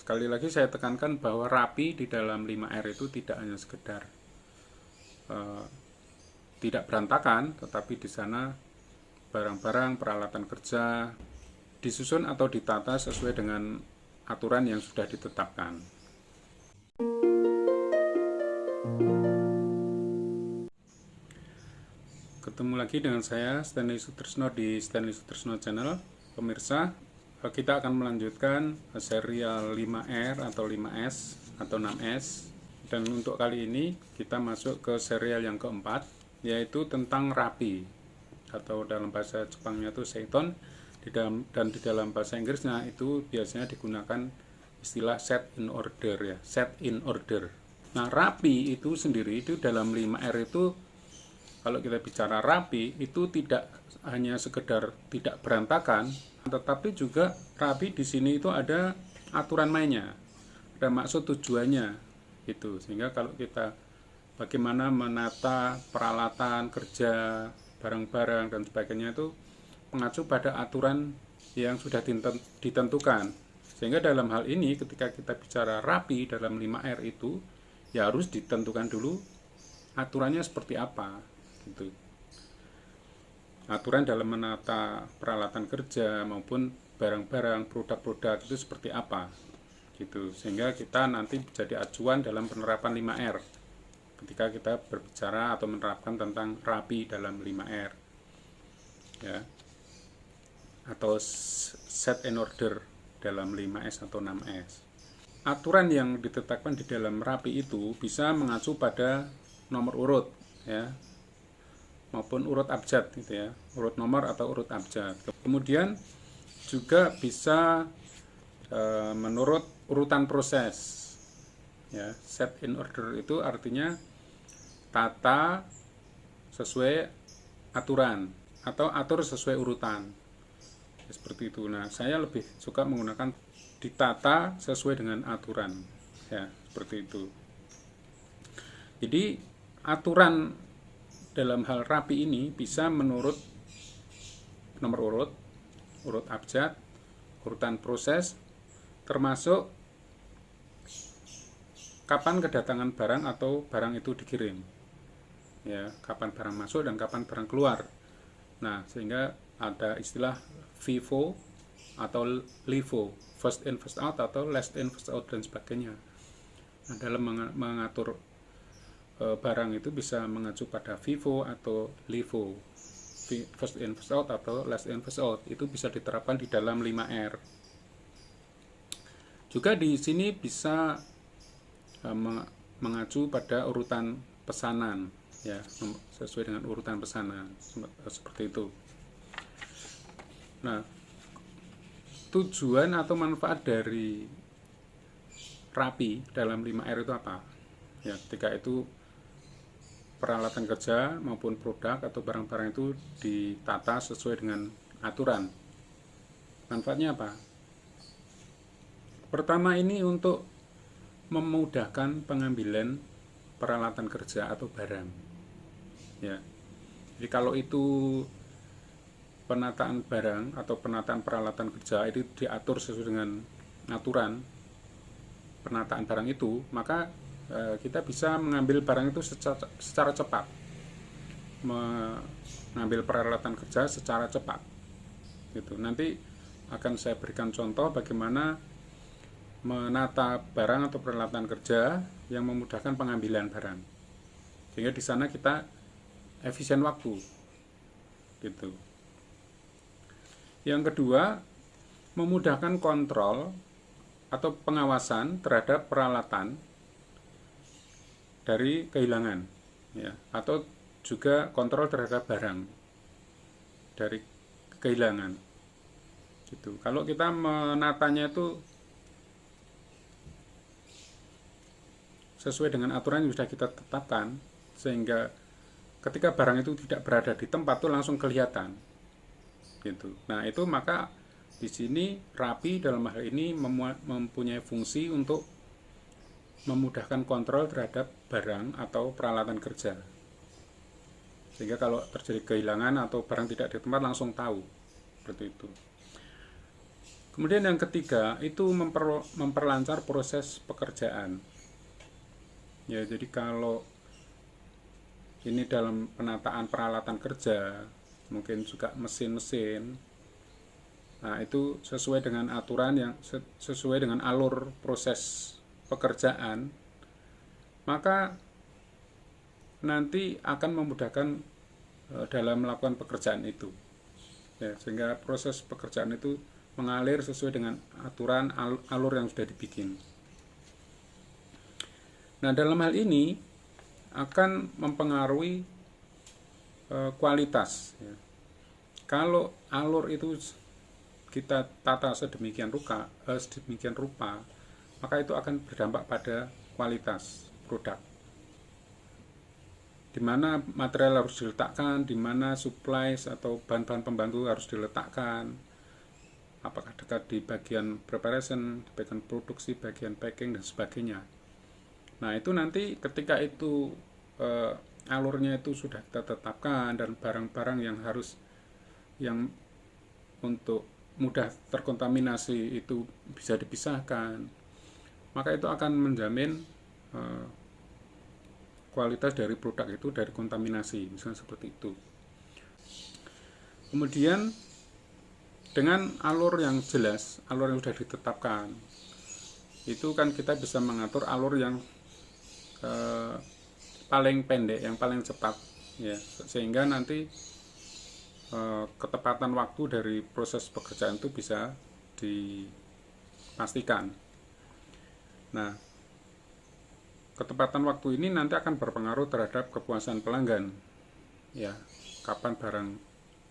sekali lagi saya tekankan bahwa rapi di dalam 5R itu tidak hanya sekedar tidak berantakan, tetapi di sana barang-barang, peralatan kerja disusun atau ditata sesuai dengan aturan yang sudah ditetapkan. Ketemu lagi dengan saya Stanley Sutrisno di Stanley Sutrisno Channel. Pemirsa, kita akan melanjutkan serial 5R atau 5S atau 6S. Dan untuk kali ini kita masuk ke serial yang keempat, yaitu tentang rapi, atau dalam bahasa Jepangnya itu seiton, dan di dalam bahasa Inggrisnya itu biasanya digunakan istilah set in order ya, set in order. Nah, rapi itu sendiri itu dalam 5R itu, kalau kita bicara rapi itu tidak hanya sekedar tidak berantakan, tetapi juga rapi di sini itu ada aturan mainnya, ada maksud tujuannya itu. Sehingga kalau kita bagaimana menata peralatan kerja, barang-barang dan sebagainya itu mengacu pada aturan yang sudah ditentukan. Sehingga dalam hal ini ketika kita bicara rapi dalam 5R itu ya harus ditentukan dulu aturannya seperti apa gitu. Aturan dalam menata peralatan kerja maupun barang-barang, produk-produk itu seperti apa gitu, sehingga kita nanti jadi acuan dalam penerapan 5R ketika kita berbicara atau menerapkan tentang rapi dalam 5R ya, atau set and order dalam 5S atau 6S. Aturan yang ditetapkan di dalam rapi itu bisa mengacu pada nomor urut ya, maupun urut abjad gitu ya, urut nomor atau urut abjad. Kemudian juga bisa menurut urutan proses ya. Set in order itu artinya tata sesuai aturan atau atur sesuai urutan ya, seperti itu. Nah, saya lebih suka menggunakan ditata sesuai dengan aturan ya, seperti itu. Jadi aturan dalam hal rapi ini bisa menurut nomor urut, urut abjad, urutan proses, termasuk kapan kedatangan barang atau barang itu dikirim ya, kapan barang masuk dan kapan barang keluar. Nah, sehingga ada istilah FIFO atau LIFO, first in first out atau last in first out dan sebagainya. Nah, dalam mengatur barang itu bisa mengacu pada FIFO atau LIFO, first in first out atau last in first out. Itu bisa diterapkan di dalam 5R. Juga di sini bisa mengacu pada urutan pesanan ya, sesuai dengan urutan pesanan seperti itu. Nah, tujuan atau manfaat dari rapi dalam 5R itu apa ya, ketika itu peralatan kerja maupun produk atau barang-barang itu ditata sesuai dengan aturan. Manfaatnya apa? Pertama, ini untuk memudahkan pengambilan peralatan kerja atau barang ya. Jadi kalau itu penataan barang atau penataan peralatan kerja itu diatur sesuai dengan aturan penataan barang itu, maka kita bisa mengambil barang itu secara cepat, mengambil peralatan kerja secara cepat gitu. Nanti akan saya berikan contoh bagaimana menata barang atau peralatan kerja yang memudahkan pengambilan barang, sehingga di sana kita efisien waktu gitu. Yang kedua, memudahkan kontrol atau pengawasan terhadap peralatan dari kehilangan ya, atau juga kontrol terhadap barang dari kehilangan gitu. Kalau kita menatanya itu sesuai dengan aturan yang sudah kita tetapkan, sehingga ketika barang itu tidak berada di tempat itu langsung kelihatan gitu. Nah, itu maka di sini rapi dalam hal ini mempunyai fungsi untuk memudahkan kontrol terhadap barang atau peralatan kerja, sehingga kalau terjadi kehilangan atau barang tidak di tempat langsung tahu seperti itu. Kemudian yang ketiga itu memperlancar proses pekerjaan. Ya, jadi kalau ini dalam penataan peralatan kerja, mungkin juga mesin-mesin. Nah, itu sesuai dengan aturan yang sesuai dengan alur proses pekerjaan, maka nanti akan memudahkan dalam melakukan pekerjaan itu. Ya, sehingga proses pekerjaan itu mengalir sesuai dengan aturan alur yang sudah dibikin. Nah, dalam hal ini akan mempengaruhi kualitas. Ya. Kalau alur itu kita tata sedemikian rupa, maka itu akan berdampak pada kualitas produk. Di mana material harus diletakkan, di mana supplies atau bahan-bahan pembantu harus diletakkan, apakah dekat di bagian preparation, bagian produksi, bagian packing, dan sebagainya. Nah, itu nanti ketika itu alurnya itu sudah kita tetapkan, dan barang-barang yang untuk mudah terkontaminasi itu bisa dipisahkan, maka itu akan menjamin kualitas dari produk itu dari kontaminasi, misalnya seperti itu. Kemudian dengan alur yang jelas, alur yang sudah ditetapkan, itu kan kita bisa mengatur alur yang paling pendek, yang paling cepat, ya, sehingga nanti ketepatan waktu dari proses pekerjaan itu bisa dipastikan. Nah, ketepatan waktu ini nanti akan berpengaruh terhadap kepuasan pelanggan, ya, kapan barang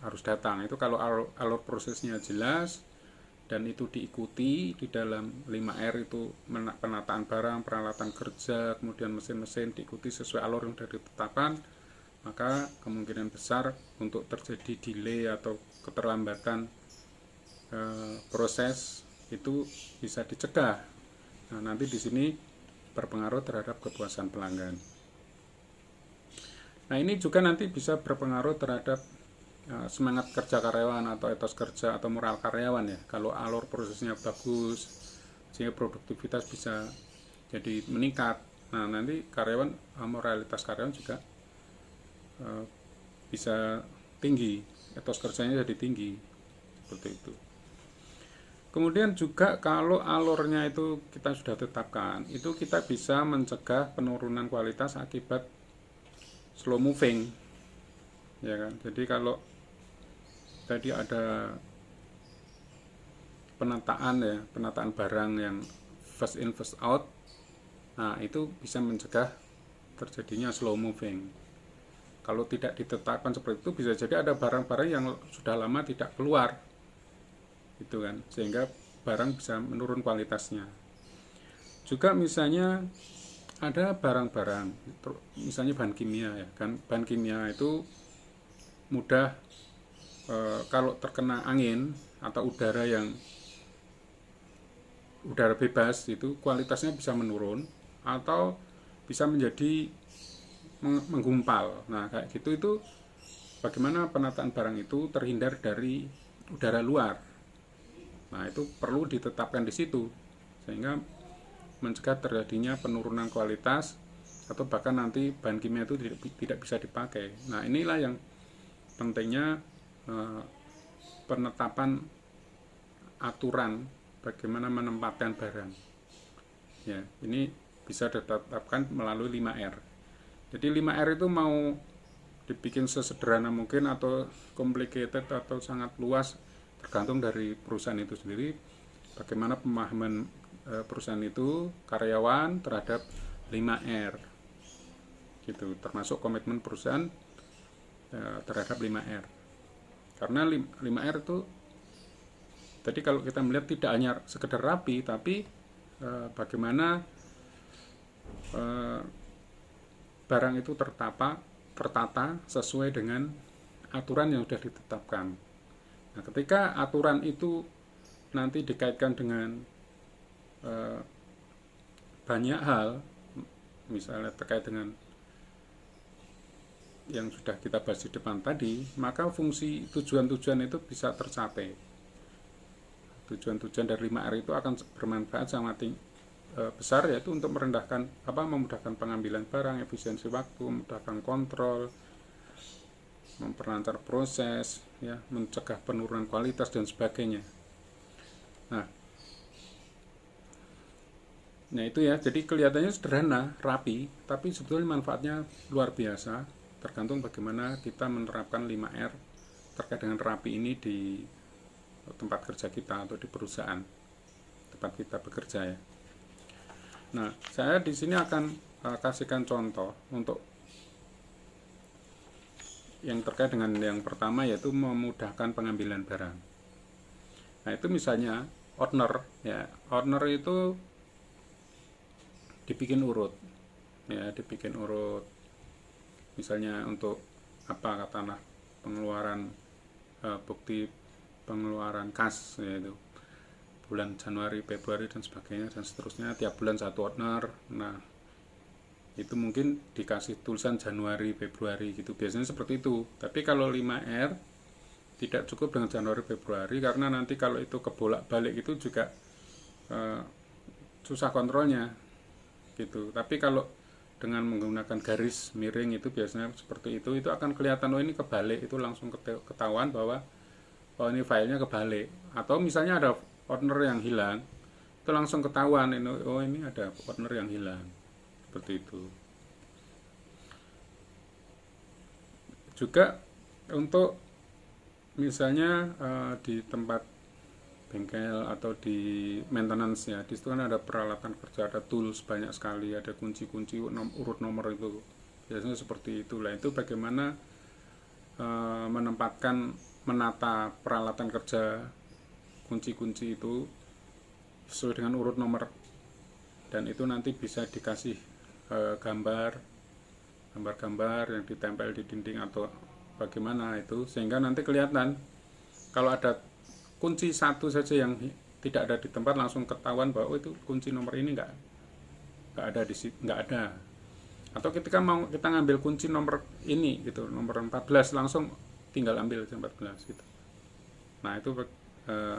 harus datang. Itu kalau alur prosesnya jelas dan itu diikuti di dalam 5R itu, penataan barang, peralatan kerja, kemudian mesin-mesin diikuti sesuai alur yang sudah ditetapkan, maka kemungkinan besar untuk terjadi delay atau keterlambatan proses itu bisa dicegah. Nah, nanti di sini berpengaruh terhadap kepuasan pelanggan. Nah, ini juga nanti bisa berpengaruh terhadap semangat kerja karyawan atau etos kerja atau moral karyawan, ya. Kalau alur prosesnya bagus, sehingga produktivitas bisa jadi meningkat. Nah, nanti moralitas karyawan juga bisa tinggi, etos kerjanya jadi tinggi, seperti itu. Kemudian juga kalau alurnya itu kita sudah tetapkan, itu kita bisa mencegah penurunan kualitas akibat slow moving, ya kan. Jadi kalau tadi ada penataan barang yang first in first out, nah itu bisa mencegah terjadinya slow moving. Kalau tidak ditetapkan seperti itu, bisa jadi ada barang-barang yang sudah lama tidak keluar, gitu kan, sehingga barang bisa menurun kualitasnya. Juga misalnya ada barang-barang, misalnya bahan kimia, ya kan, bahan kimia itu mudah kalau terkena angin atau udara bebas, itu kualitasnya bisa menurun atau bisa menjadi menggumpal. Nah, kayak gitu, itu bagaimana penataan barang itu terhindar dari udara luar. Nah, itu perlu ditetapkan di situ, sehingga mencegah terjadinya penurunan kualitas atau bahkan nanti bahan kimia itu tidak bisa dipakai. Nah, inilah yang pentingnya penetapan aturan bagaimana menempatkan barang. Ya, ini bisa ditetapkan melalui 5R. Jadi 5R itu mau dibikin sesederhana mungkin atau complicated atau sangat luas, tergantung dari perusahaan itu sendiri, bagaimana pemahaman perusahaan itu, karyawan terhadap 5R, gitu, termasuk komitmen perusahaan terhadap 5R. Karena 5R itu tadi kalau kita melihat tidak hanya sekedar rapi, tapi bagaimana barang itu tertata sesuai dengan aturan yang sudah ditetapkan. Nah, ketika aturan itu nanti dikaitkan dengan banyak hal, misalnya terkait dengan yang sudah kita bahas di depan tadi, maka fungsi tujuan-tujuan itu bisa tercapai. tujuan-tujuan dari 5R itu akan bermanfaat sangat besar, yaitu untuk memudahkan pengambilan barang, efisiensi waktu, memudahkan kontrol, memperlancar proses, ya, mencegah penurunan kualitas dan sebagainya. Nah itu ya, jadi kelihatannya sederhana, rapi, tapi sebetulnya manfaatnya luar biasa, tergantung bagaimana kita menerapkan 5R terkait dengan rapi ini di tempat kerja kita atau di perusahaan tempat kita bekerja ya. Nah, saya di sini akan kasihkan contoh untuk yang terkait dengan yang pertama, yaitu memudahkan pengambilan barang. Nah, itu misalnya order ya. Order itu dibikin urut. Ya, dibikin urut. Misalnya untuk apa katakanlah pengeluaran bukti pengeluaran kas, yaitu bulan Januari, Februari dan sebagainya dan seterusnya, tiap bulan satu order. Nah, itu mungkin dikasih tulisan Januari, Februari gitu. Biasanya seperti itu. Tapi kalau 5R tidak cukup dengan Januari, Februari, karena nanti kalau itu kebolak-balik itu juga susah kontrolnya gitu. Tapi kalau dengan menggunakan garis miring itu biasanya seperti itu akan kelihatan, oh ini kebalik, itu langsung ketahuan bahwa oh ini filenya kebalik. Atau misalnya ada order yang hilang, itu langsung ketahuan, oh ini ada order yang hilang, seperti itu. Juga untuk misalnya di tempat bengkel atau di maintenance ya, di situ kan ada peralatan kerja, ada tools banyak sekali, ada kunci-kunci urut nomor itu, biasanya seperti itulah. Itu bagaimana menata peralatan kerja, kunci-kunci itu sesuai dengan urut nomor, dan itu nanti bisa dikasih gambar yang ditempel di dinding atau bagaimana itu, sehingga nanti kelihatan kalau ada kunci satu saja yang tidak ada di tempat, langsung ketahuan bahwa itu kunci nomor ini nggak ada di situ, nggak ada. Atau ketika mau kita ngambil kunci nomor ini gitu, nomor 14, langsung tinggal ambil 14 gitu. Nah itu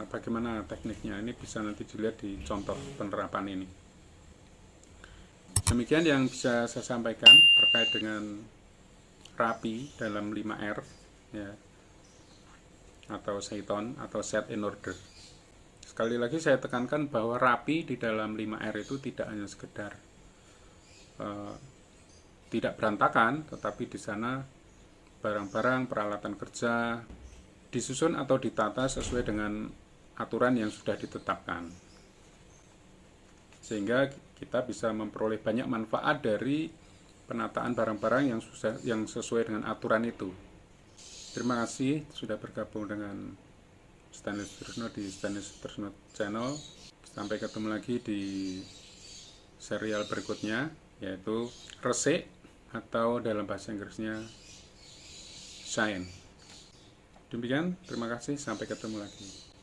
bagaimana tekniknya, ini bisa nanti dilihat di contoh penerapan ini. Demikian yang bisa saya sampaikan terkait dengan rapi dalam 5R ya, atau Seiton atau set in order. Sekali lagi saya tekankan bahwa rapi di dalam 5R itu tidak hanya sekedar tidak berantakan, tetapi di sana barang-barang, peralatan kerja disusun atau ditata sesuai dengan aturan yang sudah ditetapkan, sehingga kita bisa memperoleh banyak manfaat dari penataan barang-barang yang sesuai dengan aturan itu. Terima kasih sudah bergabung dengan Stanis Sutrisno di Stanis Sutrisno Channel. Sampai ketemu lagi di serial berikutnya, yaitu resik atau dalam bahasa Inggrisnya shine. Demikian, terima kasih, sampai ketemu lagi.